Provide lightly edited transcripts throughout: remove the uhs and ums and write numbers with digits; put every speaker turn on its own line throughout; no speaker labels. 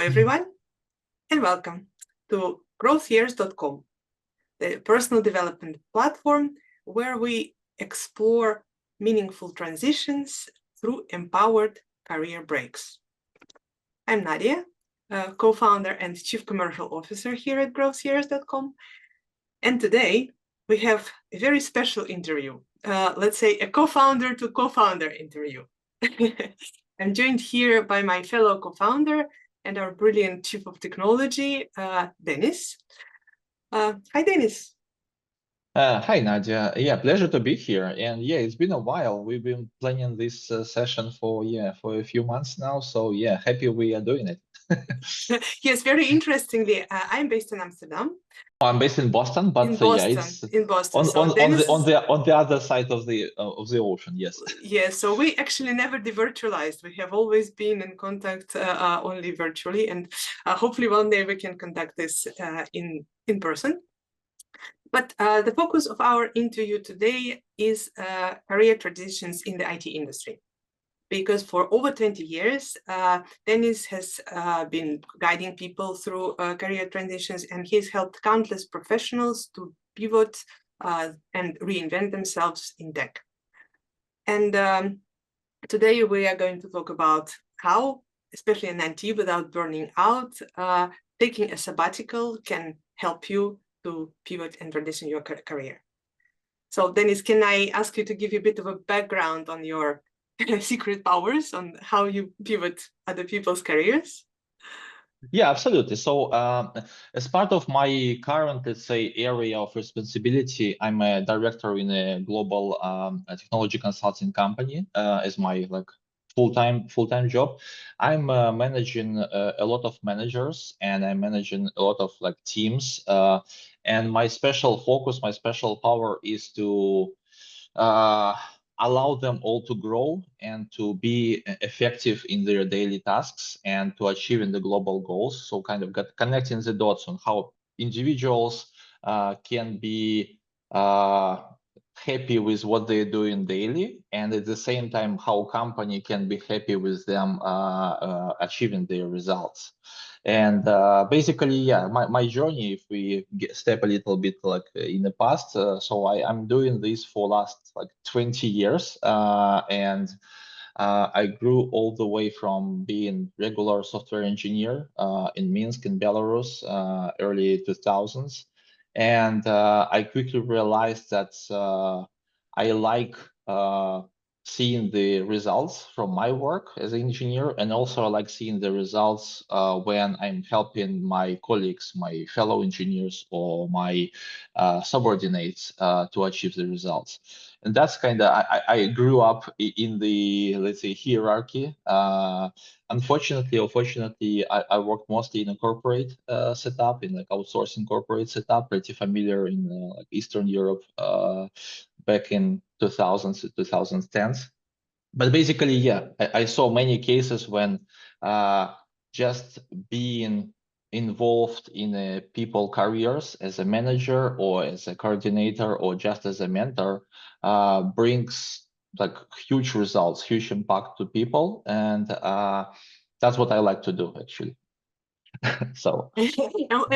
everyone, and welcome to growthyears.com, the personal development platform where we explore meaningful transitions through empowered career breaks. I'm Nadia, co-founder and chief commercial officer here at growthyears.com, and today we have a very special interview, let's say a co-founder to co-founder interview. I'm joined here by my fellow co-founder and our brilliant chief of technology, Denis. Hi, Denis.
Hi, Nadia. Yeah, pleasure to be here. And yeah, it's been a while. We've been planning this session for a few months now. So yeah, happy we are doing it.
Yes, very interestingly, I'm based in Amsterdam.
I'm based in Boston, but
in Boston,
yeah, it's
in Boston.
on,
So
on,
Denis,
on the other side of the ocean. Yes.
Yeah, so we actually never devirtualized. We have always been in contact only virtually, and hopefully one day we can conduct this in person. But the focus of our interview today is career transitions in the IT industry. Because for over 20 years, Denis has been guiding people through career transitions, and he's helped countless professionals to pivot and reinvent themselves in tech. And today we are going to talk about how, especially in IT without burning out, taking a sabbatical can help you to pivot and transition your career. So Denis, can I ask you to give you a bit of a background on your secret powers, on how you pivot other people's careers?
Yeah, absolutely. So as part of my current, let's say, area of responsibility, I'm a director in a global technology consulting company as my full-time job. I'm managing a lot of managers, and I'm managing a lot of teams. And my special focus, my special power is to allow them all to grow and to be effective in their daily tasks and to achieving the global goals. So kind of connecting the dots on how individuals can be happy with what they're doing daily, and at the same time how company can be happy with them achieving their results. And basically, yeah, my journey, if we step a little bit in the past, so I'm doing this for last 20 years, and I grew all the way from being regular software engineer in Minsk in Belarus, early 2000s. And I quickly realized that I like seeing the results from my work as an engineer, and also I like seeing the results when I'm helping my colleagues, my fellow engineers, or my subordinates to achieve the results. And that's kind of, I grew up in the, let's say, hierarchy. Unfortunately or fortunately, I worked mostly in a corporate setup, in outsourcing corporate setup, pretty familiar in Eastern Europe back in 2000s to 2010s. But basically, yeah, I saw many cases when just being involved in people careers as a manager or as a coordinator or just as a mentor brings huge results, huge impact to people, and that's what I like to do actually. So
and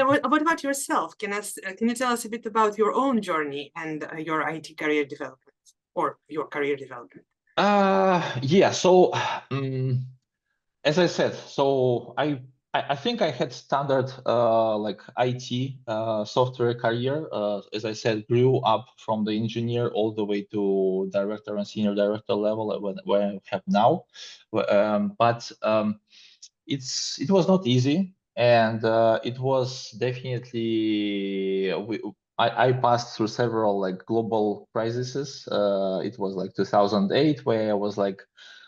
what about yourself? Can you tell us a bit about your own journey and your IT career development, or your career development?
Yeah, so as I said, so I think I had standard IT software career. As I said, grew up from the engineer all the way to director and senior director level where I have now. But it was not easy, and it was definitely I passed through several global crises. It was 2008 where I was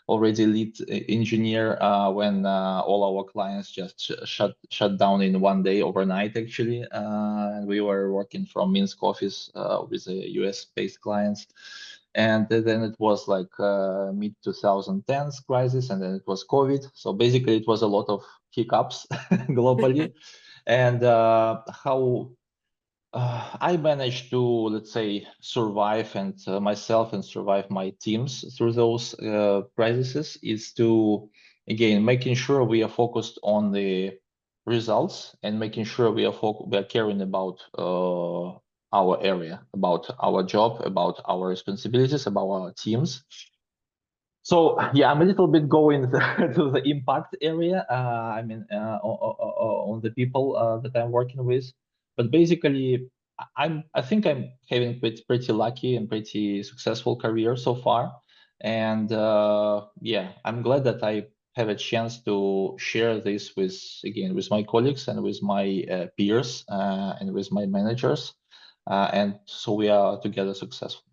already lead engineer when all our clients just shut down in one day overnight actually, and we were working from Minsk office with the US based clients. And then it was mid 2010s crisis, and then it was COVID. So basically it was a lot of hiccups globally. And how I managed to, let's say, survive and myself and survive my teams through those crises is to, again, making sure we are focused on the results and making sure we are caring about our area, about our job, about our responsibilities, about our teams. So yeah, I'm a little bit going to the impact area. I mean, on the people that I'm working with, but basically, I think I'm having pretty lucky and pretty successful career so far, and yeah, I'm glad that I have a chance to share this with my colleagues and with my peers and with my managers, and so we are together successful.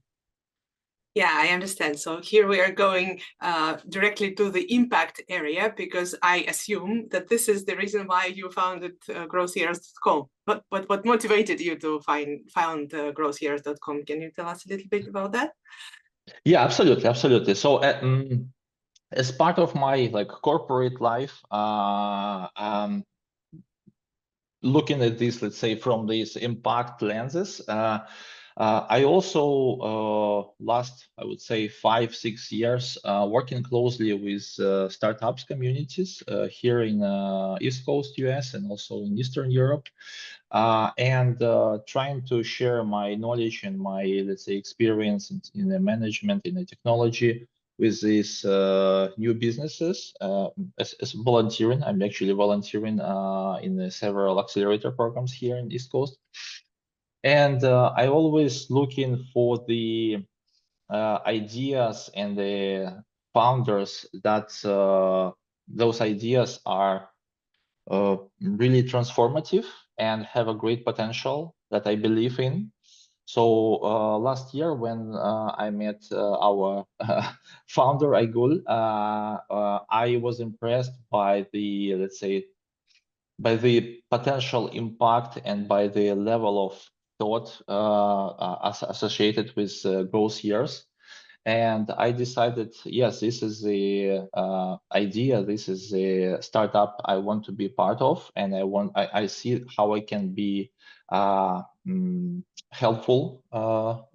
Yeah, I understand. So here we are going directly to the impact area, because I assume that this is the reason why you founded growthyears.com. But what motivated you to found growthyears.com? Can you tell us a little bit about that?
Yeah, absolutely, absolutely. So as part of my corporate life, looking at this, let's say, from these impact lenses, I also last, I would say, 5-6 years working closely with startups communities here in East Coast US and also in Eastern Europe, and trying to share my knowledge and my, let's say, experience in the management, in the technology with these new businesses as volunteering. I'm actually volunteering in several accelerator programs here in East Coast. And I always looking for the ideas and the founders that those ideas are really transformative and have a great potential that I believe in. So last year when I met our founder, Aygul, I was impressed by the, let's say, by the potential impact and by the level of thought associated with growth years. And I decided, yes, this is the idea, this is the startup I want to be part of, and I see how I can be helpful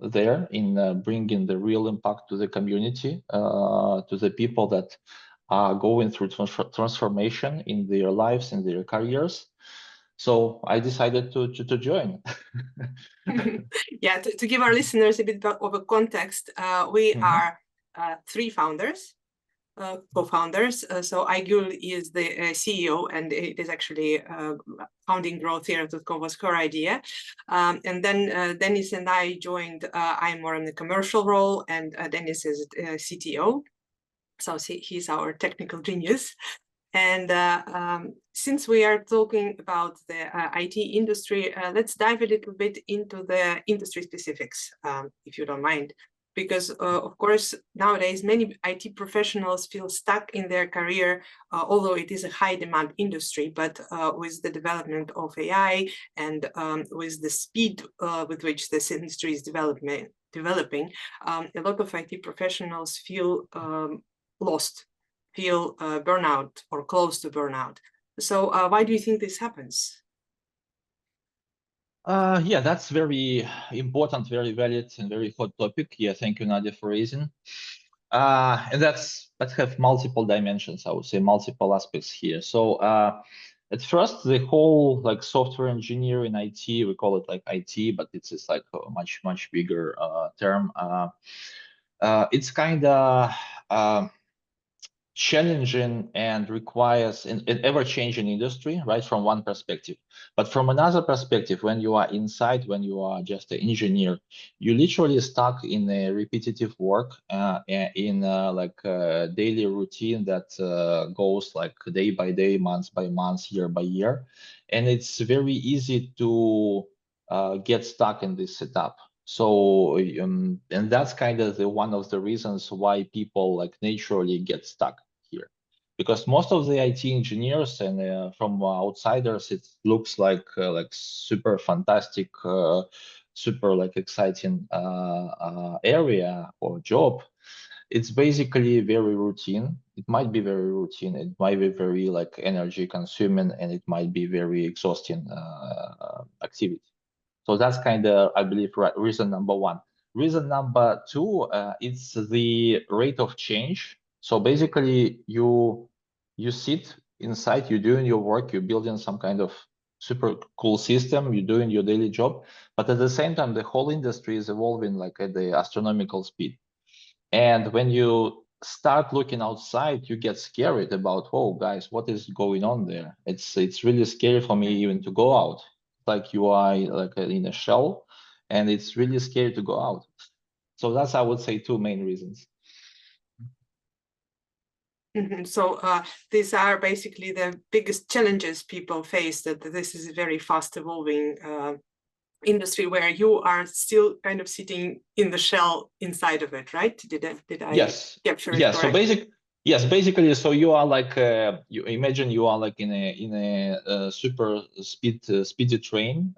there in bringing the real impact to the community, to the people that are going through transformation in their lives, in their careers. So I decided to join.
Yeah, to give our listeners a bit of a context, we are 3 founders, co-founders. So Aygul is the CEO, and it is actually founding growthyears.com was her idea. And then Denis and I joined. I'm more in the commercial role, and Denis is CTO. So he's our technical genius. And since we are talking about the IT industry, let's dive a little bit into the industry specifics, if you don't mind. Because, of course, nowadays, many IT professionals feel stuck in their career, although it is a high demand industry. But with the development of AI and with the speed with which this industry is developing, a lot of IT professionals feel lost, feel burnout or close to burnout. So why do you think this happens?
Yeah, that's very important, very valid, and very hot topic. Yeah, thank you, Nadia, for raising. And that have multiple dimensions, I would say, multiple aspects here. So at first, the whole software engineer in IT, we call it IT, but it's just a much bigger term. It's kind of challenging and requires an ever-changing industry, right, from one perspective. But from another perspective, when you are inside, when you are just an engineer, you literally stuck in a repetitive work, in a daily routine that goes day by day, month by month, year by year. And it's very easy to get stuck in this setup. So, and that's kind of one of the reasons why people naturally get stuck here, because most of the IT engineers and from outsiders, it looks like super fantastic, super exciting area or job. It's basically very routine. It might be very routine. It might be very energy consuming, and it might be very exhausting activity. So that's kind of, I believe, reason number one. Reason number two, it's the rate of change. So basically, you sit inside, you're doing your work, you're building some kind of super cool system, you're doing your daily job, but at the same time, the whole industry is evolving like at the astronomical speed. And when you start looking outside, you get scared about, oh, guys, what is going on there? It's really scary for me even to go out. Like you are like in a shell, and it's really scary to go out. So that's, I would say, two main reasons.
So these are basically the biggest challenges people face, that this is a very fast evolving industry where you are still kind of sitting in the shell inside of it, right? Did I
Yes.
capture it
Yes. So
correctly?
basically, so you are like you imagine you are like in a super speedy train,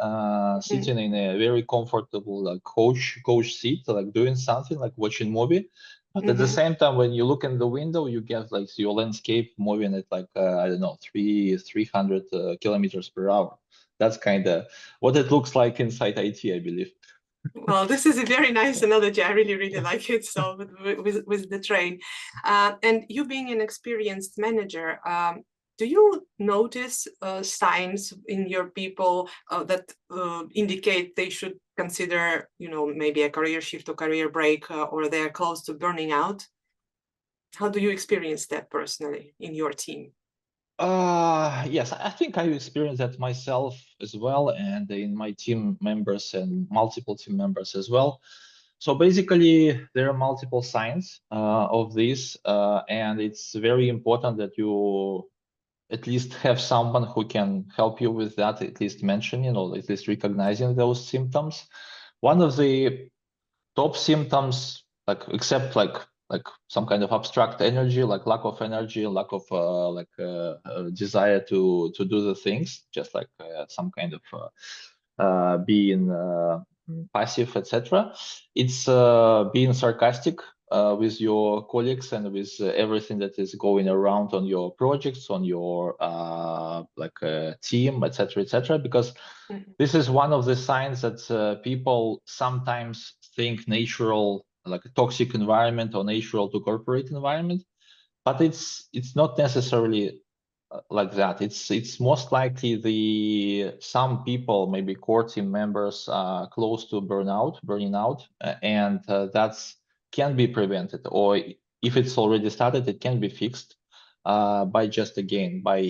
sitting in a very comfortable like coach seat, like doing something like watching movie. But at the same time, when you look in the window, you get like your landscape moving at like I don't know 300 kilometers per hour. That's kind of what it looks like inside IT, I believe.
Well, this is a very nice analogy. I really like it. So with the train, and you being an experienced manager, do you notice signs in your people that indicate they should consider, maybe a career shift or career break, or they're close to burning out? How do you experience that personally in your team?
Yes, I think I experienced that myself as well, and in my team members and multiple team members as well. So basically, there are multiple signs of this, and it's very important that you at least have someone who can help you with that, at least mentioning or at least recognizing those symptoms. One of the top symptoms, like except like some kind of abstract energy, like lack of energy, lack of desire to do the things, just like some kind of being passive, etc. It's being sarcastic with your colleagues and with everything that is going around on your projects, on your team, etc., etc. Because this is one of the signs that people sometimes think natural, like a toxic environment or natural to corporate environment, but it's not necessarily like that. It's most likely some people, maybe core team members, close to burning out, and that's can be prevented, or if it's already started, it can be fixed by just again by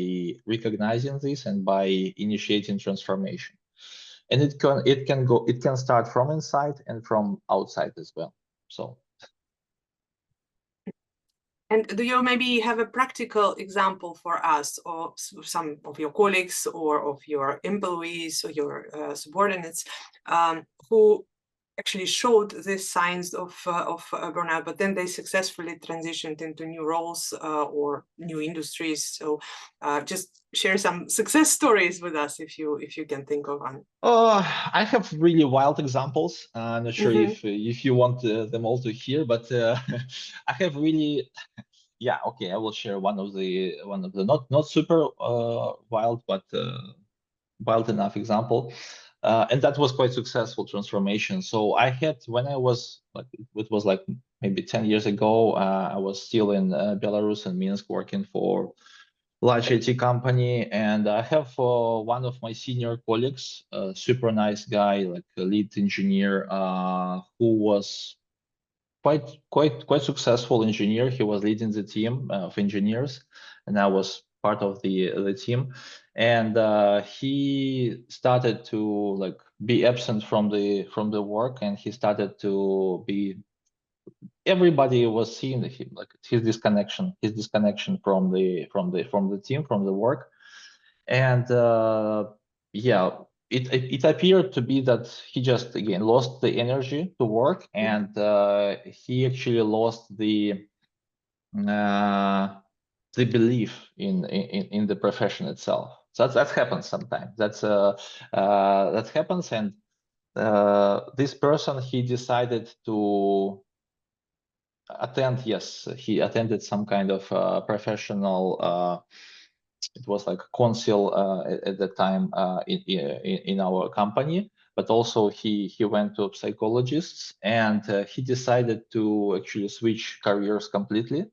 recognizing this and by initiating transformation. And it can start from inside and from outside as well. So.
And do you maybe have a practical example for us, or some of your colleagues or of your employees or your subordinates who actually showed these signs of burnout, but then they successfully transitioned into new roles or new industries? So just share some success stories with us if you can think of one.
I have really wild examples. I'm not sure if you want them all to hear, but I have really, yeah, okay. I will share one of the not super wild, but wild enough example, and that was quite successful transformation. So I had, when I was like, it was like maybe 10 years ago, I was still in Belarus and Minsk working for large IT company, and I have one of my senior colleagues, a super nice guy, like a lead engineer, who was quite successful engineer. He was leading the team of engineers, and I was part of the team. And he started to like be absent from the work, and he started to be. Everybody was seeing him like his disconnection from the team, from the work. And yeah, it appeared to be that he just again lost the energy to work, and he actually lost the belief in the profession itself. So that happens sometimes. That happens, and this person, he decided to attend. Yes, he attended some kind of professional. It was like consul at the time in our company, but also he went to psychologists, and he decided to actually switch careers completely.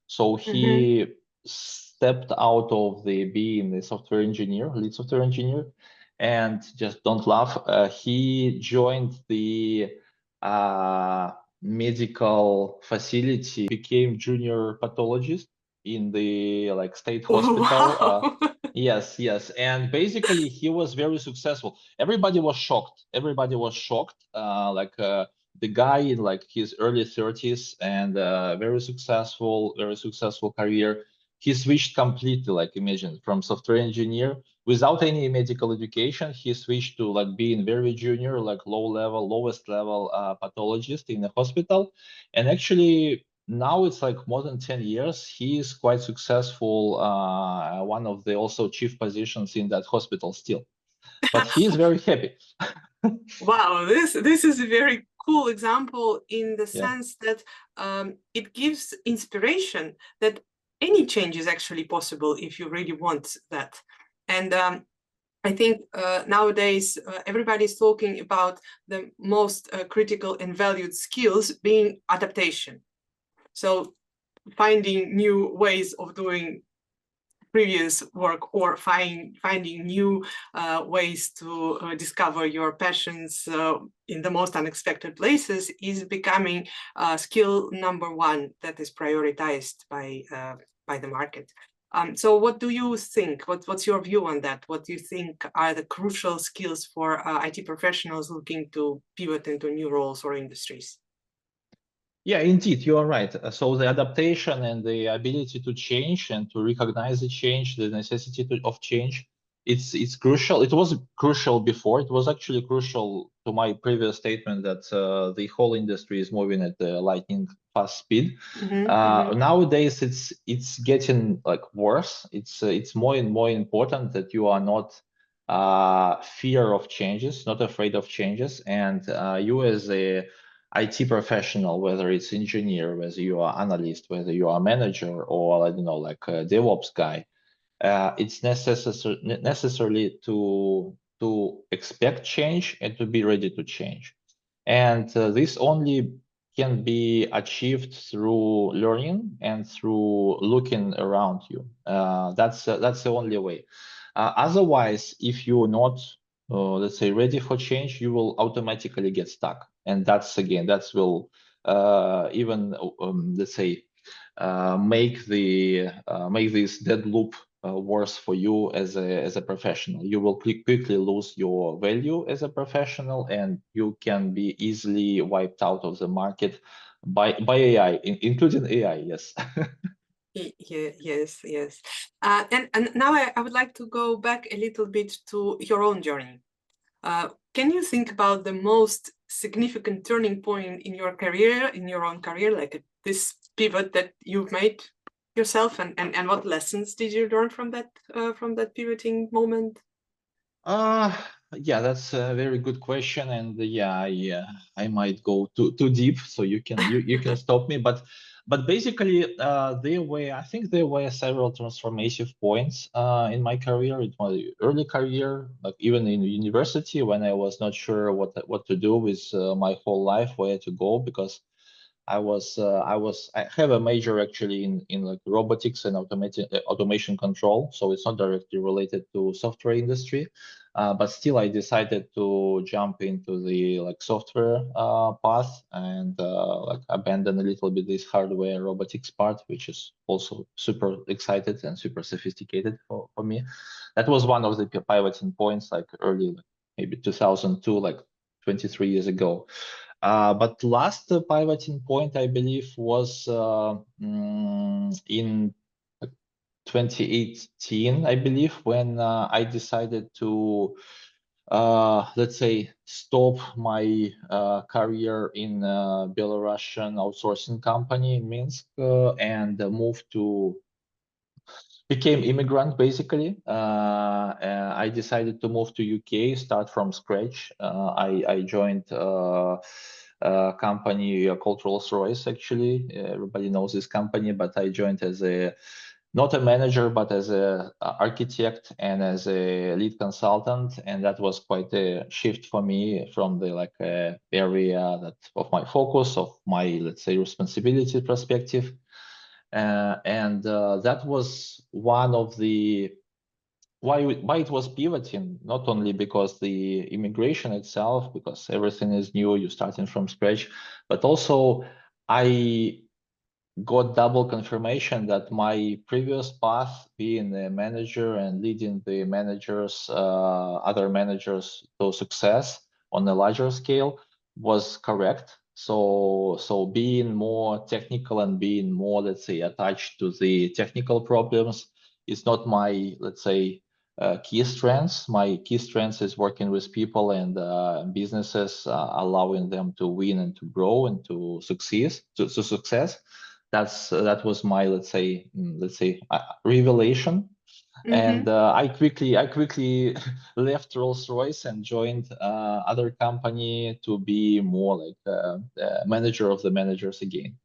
So he stepped out of the being the software engineer, lead software engineer, and just don't laugh. He joined the medical facility, became junior pathologist in the like state hospital.
Wow.
Yes, yes, and basically he was very successful. Everybody was shocked. Everybody was shocked. The guy in like his early 30s and very successful career. He switched completely, like imagine, from software engineer without any medical education. He switched to like being very junior, like lowest level pathologist in the hospital. And actually now it's like more than 10 years. He is quite successful, one of the also chief positions in that hospital still. But he is very happy.
Wow, this is a very cool example in the
Yeah.
sense that it gives inspiration that any change is actually possible if you really want that. And I think nowadays everybody's talking about the most critical and valued skills being adaptation. So finding new ways of doing previous work or finding new ways to discover your passions in the most unexpected places is becoming skill number one that is prioritized by the market. So what do you think? What's your view on that? What do you think are the crucial skills for IT professionals looking to pivot into new roles or industries?
Yeah, indeed, you are right. So the adaptation and the ability to change and to recognize the change, the necessity of change, it's crucial. It was crucial before. It was actually crucial to my previous statement that the whole industry is moving at the lightning fast speed. Nowadays, it's getting like worse. It's more and more important that you are not fear of changes, not afraid of changes, and you as a IT professional, whether it's engineer, whether you are analyst, whether you are manager, or I don't know, like a DevOps guy, it's necessarily to expect change and to be ready to change. And this only can be achieved through learning and through looking around you. That's the only way. Otherwise, if you're not let's say ready for change, you will automatically get stuck, and that's again that will even let's say make this dead loop worse for you as a professional. You will quickly lose your value as a professional, and you can be easily wiped out of the market by AI, including AI. Yes.
Yes, yes. And now I would like to go back a little bit to your own journey. Can you think about the most significant turning point in your career, in your own career, like this pivot that you've made yourself, and what lessons did you learn from that pivoting moment?
Yeah, that's a very good question, and yeah, I might go too deep, so you can stop me. But basically, I think there were several transformative points in my career, in my early career, like even in university when I was not sure what to do with my whole life, where to go, because I have a major actually in like robotics and automation control, so it's not directly related to software industry, but still I decided to jump into the like software path and like abandon a little bit this hardware robotics part, which is also super excited and super sophisticated for me. That was one of the pivoting points, like early, maybe 2002, like 23 years ago. But last pivoting point, I believe, was in 2018, I believe, when I decided to, let's say, stop my career in a Belarusian outsourcing company in Minsk and move to became immigrant basically. I decided to move to UK, start from scratch. I joined a company called Rolls-Royce. Actually, everybody knows this company, but I joined as not a manager, but as a architect and as a lead consultant, and that was quite a shift for me from the like area that of my focus, of my, let's say, responsibility perspective. and that was one of the why it was pivoting, not only because the immigration itself, because everything is new, you're starting from scratch, but also I got double confirmation that my previous path, being a manager and leading the managers, other managers to success on a larger scale, was correct. So being more technical and being more, let's say, attached to the technical problems is not my, let's say, key strengths. My key strengths is working with people and businesses, allowing them to win and to grow and to succeed, to success. That was my, let's say, revelation. And I quickly left Rolls-Royce and joined other company to be more like manager of the managers again.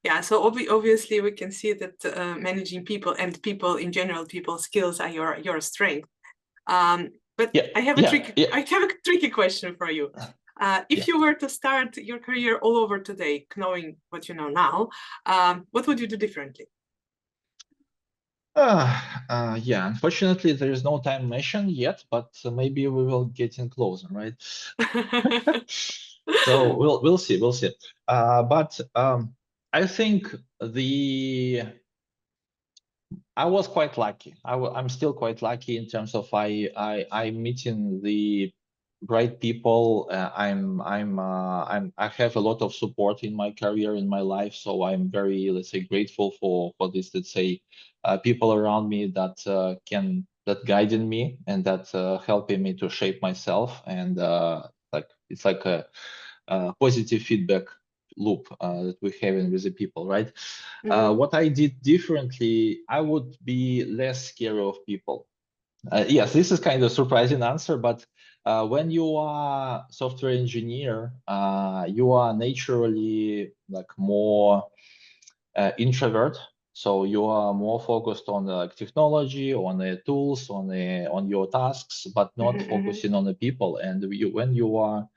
Yeah, so obviously we can see that managing people and people in general, people skills are your strength. But
Yeah,
I have a tricky question for you. If you were to start your career all over today, knowing what you know now, what would you do differently?
Yeah, unfortunately, there is no time machine yet, but maybe we will get in closer, right? So we'll see. But I think I was quite lucky. I'm still quite lucky in terms of I'm meeting the right people. I have a lot of support in my career, in my life. So I'm very, let's say, grateful for this, let's say, people around me that that guided me and that helping me to shape myself. And it's like a positive feedback loop that we're having with the people, right? What I did differently, I would be less scared of people. Yes, this is kind of surprising answer, but when you are software engineer, you are naturally like more introvert. So you are more focused on the technology, on the tools, on your tasks, but not focusing on the people. And when you are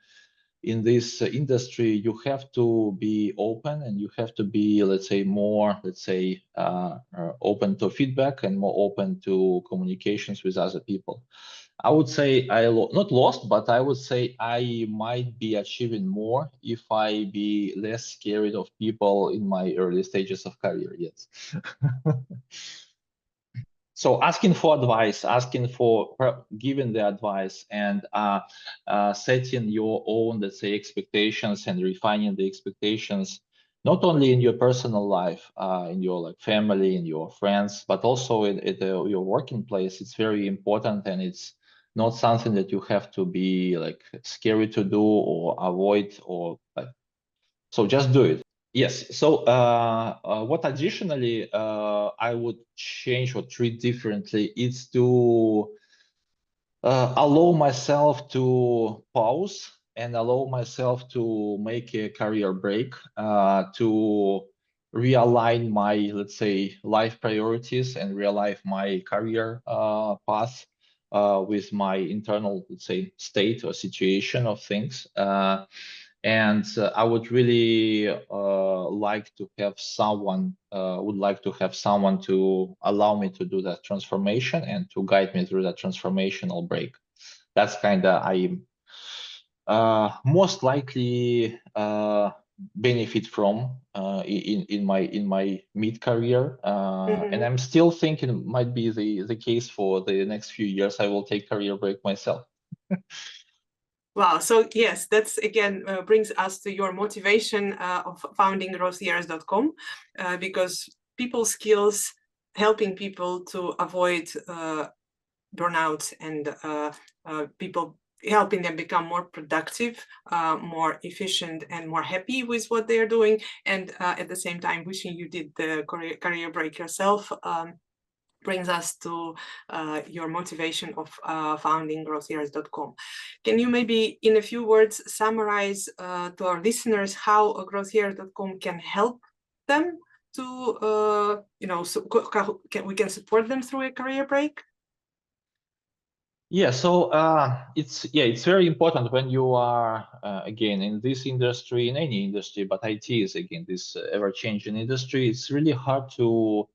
in this industry, you have to be open and you have to be, let's say, more, open to feedback and more open to communications with other people. I would say not lost, but I would say I might be achieving more if I be less scared of people in my early stages of career. Yes. So asking for advice, asking for giving the advice, and setting your own, let's say, expectations and refining the expectations, not only in your personal life, in your like family, in your friends, but also in your working place. It's very important, and it's not something that you have to be like scary to do or avoid or like. So just do it. Yes. So what additionally I would change or treat differently is to allow myself to pause and allow myself to make a career break, to realign my, let's say, life priorities and realign my career path with my internal, let's say, state or situation of things. And I would really like to have someone, to allow me to do that transformation and to guide me through that transformational break. That's kind of I most likely benefit from in my mid-career, and I'm still thinking it might be the case for the next few years. I will take career break myself.
Wow. So yes, that's again brings us to your motivation of founding growthyears.com, because people skills, helping people to avoid burnout and people helping them become more productive, more efficient, and more happy with what they are doing. And at the same time, wishing you did the career break yourself. Brings us to your motivation of founding growthyears.com. Can you maybe in a few words summarize to our listeners how growthyears.com can help them to, we can support them through a career break?
Yeah, so it's very important when you are again in this industry, in any industry, but IT is again this ever-changing industry. It's really hard to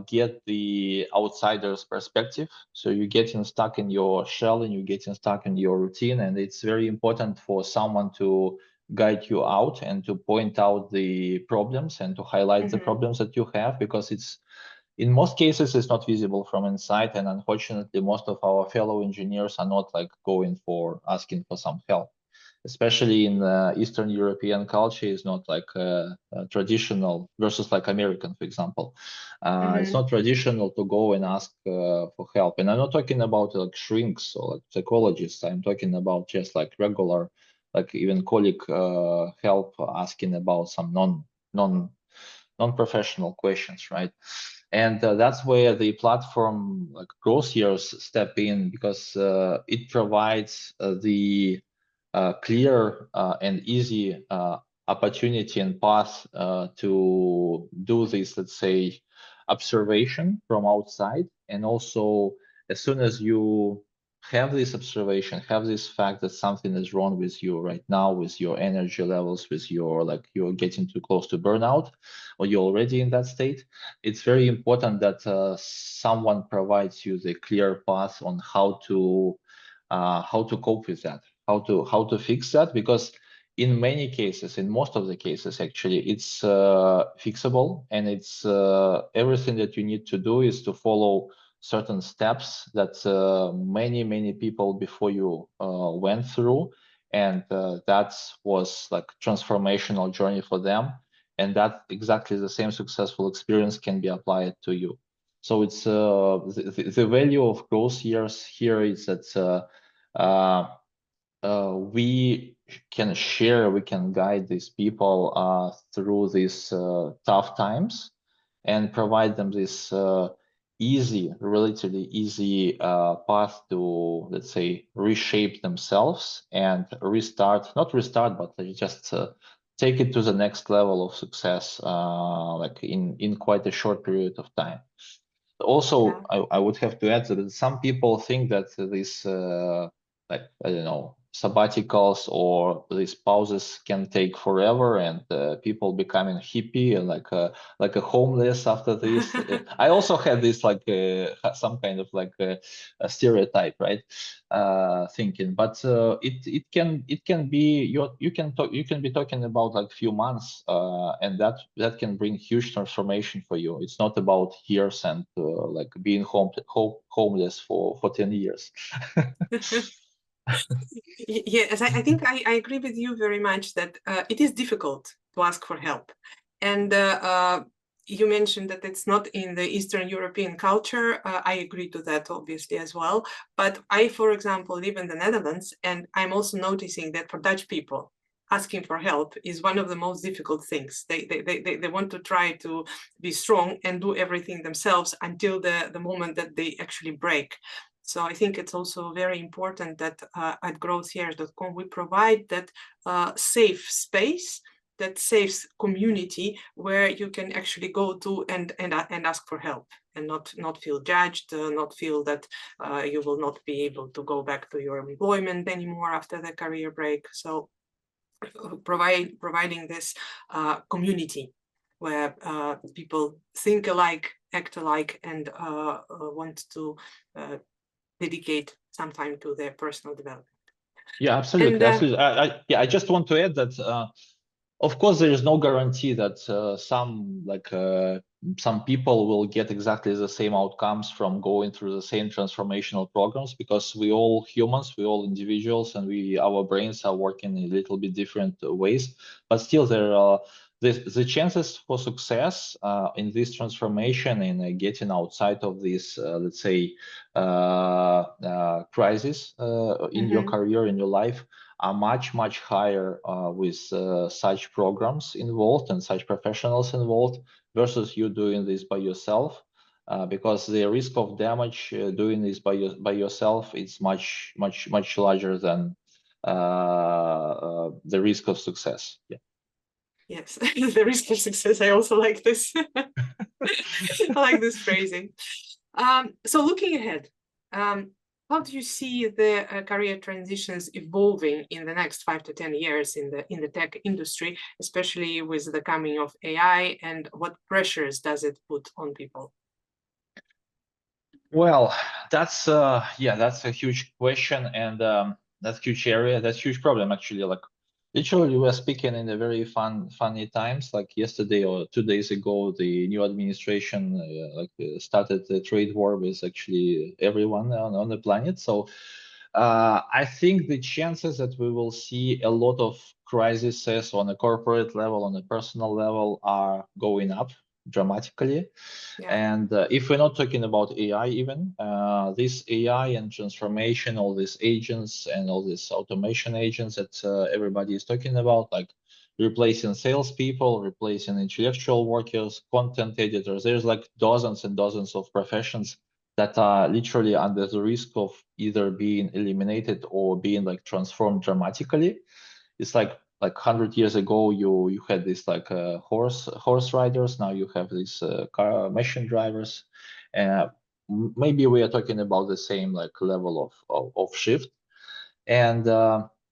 get the outsider's perspective. So you're getting stuck in your shell and you're getting stuck in your routine, and it's very important for someone to guide you out and to point out the problems and to highlight the problems that you have, because it's in most cases it's not visible from inside, and unfortunately most of our fellow engineers are not like going for asking for some help, especially in Eastern European culture. Is not like traditional versus like American, for example. It's not traditional to go and ask for help, and I'm not talking about like shrinks or like psychologists. I'm talking about just like regular, like even colleague help, asking about some non-professional questions, right? And that's where the platform like growth years step in, because it provides the clear and easy opportunity and path to do this, let's say, observation from outside. And also, as soon as you have this observation, have this fact that something is wrong with you right now, with your energy levels, with your like you're getting too close to burnout, or you're already in that state, it's very important that someone provides you the clear path on how to cope with that, how to fix that, because in many cases, in most of the cases, actually, it's fixable, and it's everything that you need to do is to follow certain steps that many people before you went through, and that was like transformational journey for them, and that exactly the same successful experience can be applied to you. So it's the value of growth years here is that we can share, we can guide these people through these tough times and provide them this easy, relatively easy path to, let's say, reshape themselves and restart, not restart, but just take it to the next level of success, like in quite a short period of time. Also, I would have to add that some people think that this, like, I don't know, sabbaticals or these pauses can take forever, and people becoming hippie and like a homeless after this. I also had this like some kind of like a stereotype, right? Thinking, but it can be you can be talking about like few months, and that can bring huge transformation for you. It's not about years and like being homeless for 10 years.
Yes, I think I agree with you very much that it is difficult to ask for help. And you mentioned that it's not in the Eastern European culture. I agree to that, obviously, as well. But I, for example, live in the Netherlands, and I'm also noticing that for Dutch people, asking for help is one of the most difficult things. They want to try to be strong and do everything themselves until the moment that they actually break. So I think it's also very important that at growthyears.com we provide that safe space, that safe community where you can actually go to and ask for help and not feel judged, not feel that you will not be able to go back to your employment anymore after the career break. So providing this community where people think alike, act alike, and want to dedicate some time to their personal development.
Yeah, absolutely.
And,
absolutely. I just want to add that, of course, there is no guarantee that some people will get exactly the same outcomes from going through the same transformational programs, because we all humans, we all individuals, and our brains are working in a little bit different ways. But still, there are the chances for success in this transformation and getting outside of this, let's say, crisis in your career, in your life, are much higher with such programs involved and such professionals involved versus you doing this by yourself, because the risk of damage doing this by yourself is much larger than the risk of success. Yeah.
Yes, the risk of success. I also like this. I like this phrasing. So looking ahead, How do you see the career transitions evolving in the next 5 to 10 years in the tech industry, especially with the coming of AI, and what pressures does it put on people?
Well, that's that's a huge question, and that's a huge area, that's a huge problem actually. Like literally, we were speaking in a very funny times. Like yesterday or 2 days ago, the new administration started a trade war with actually everyone on the planet. So I think the chances that we will see a lot of crises on a corporate level, on a personal level, are going up dramatically.
Yeah.
And if we're not talking about AI even, this AI and transformation, all these agents and all these automation agents that everybody is talking about, like replacing salespeople, replacing intellectual workers, content editors, there's like dozens and dozens of professions that are literally under the risk of either being eliminated or being like transformed dramatically. It's like 100 years ago, you had this like horse riders. Now you have these car machine drivers. Maybe we are talking about the same like level of shift. And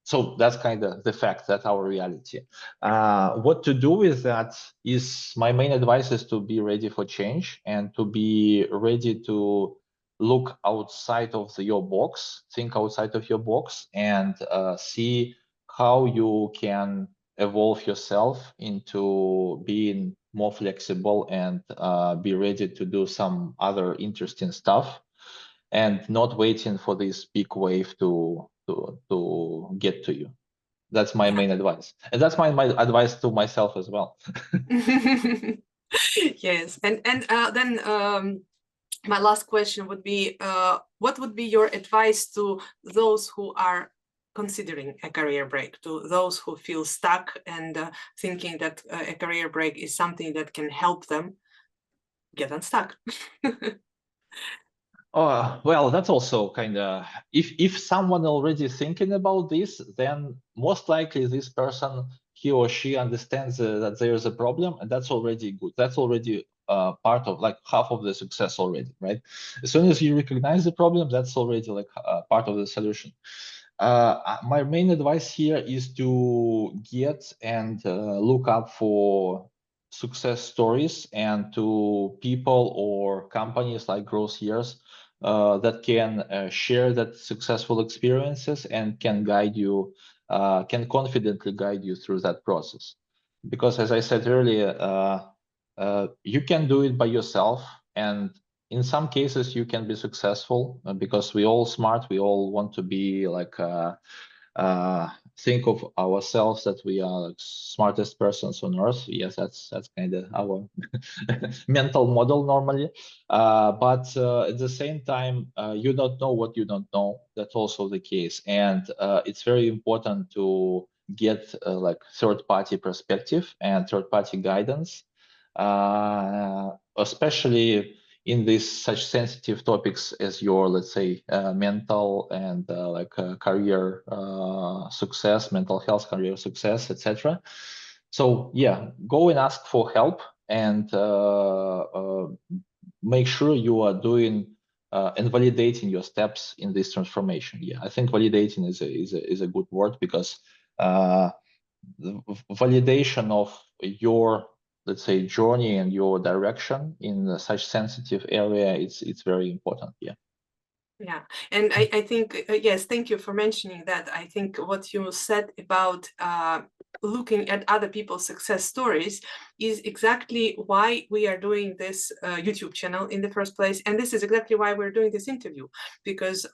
so that's kind of the fact, that's our reality. What to do with that is, my main advice is to be ready for change and to be ready to look outside of your box, think outside of your box, and see how you can evolve yourself into being more flexible and be ready to do some other interesting stuff, and not waiting for this big wave to get to you. That's my main advice, and that's my advice to myself as well.
Yes, and then my last question would be, what would be your advice to those who are considering a career break, to those who feel stuck and thinking that a career break is something that can help them get unstuck?
Well, that's also kind of, if someone already thinking about this, then most likely this person, he or she understands that there's a problem, and that's already good. That's already part of like half of the success already, right? As soon as you recognize the problem, that's already like part of the solution. My main advice here is to get and look up for success stories and to people or companies like growth years that can share that successful experiences and can guide you, can confidently guide you through that process. Because as I said earlier, you can do it by yourself, and in some cases you can be successful because we all smart, we all want to be like think of ourselves that we are like smartest persons on earth. Yes, that's kind of our mental model normally, but at the same time you don't know what you don't know. That's also the case, and it's very important to get like third-party perspective and third-party guidance, especially in these such sensitive topics as your, let's say, mental and career success, mental health, career success, etc. So yeah, go and ask for help, and make sure you are doing and validating your steps in this transformation. Yeah, I think validating is a good word, because the validation of your, let's say, journey and your direction in such sensitive area, it's very important.
Yeah, and I think, yes, thank you for mentioning that. I think what you said about looking at other people's success stories is exactly why we are doing this YouTube channel in the first place. And this is exactly why we're doing this interview, because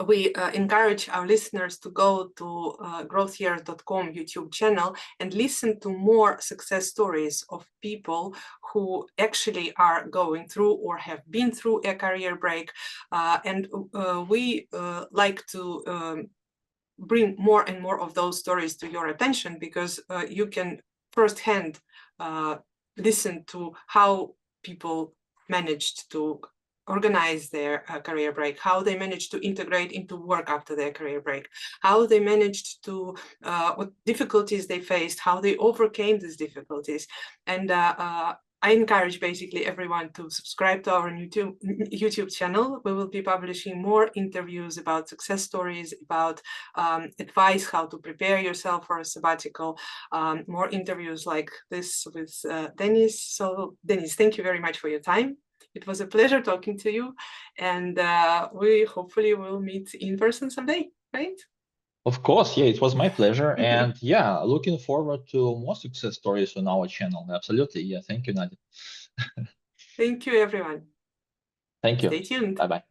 we encourage our listeners to go to growthyears.com YouTube channel and listen to more success stories of people who actually are going through or have been through a career break. And we like to bring more and more of those stories to your attention, because you can firsthand listen to how people managed to organize their career break, how they managed to integrate into work after their career break, how they managed to, what difficulties they faced, how they overcame these difficulties. And I encourage basically everyone to subscribe to our YouTube channel. We will be publishing more interviews about success stories, about advice, how to prepare yourself for a sabbatical, more interviews like this with Denis. So Denis, thank you very much for your time. It was a pleasure talking to you, and we hopefully will meet in person someday, right?
Of course, yeah, it was my pleasure. And yeah, looking forward to more success stories on our channel. Absolutely. Yeah, thank you, Nadia.
Thank you, everyone.
Thank you.
Stay tuned.
Bye-bye.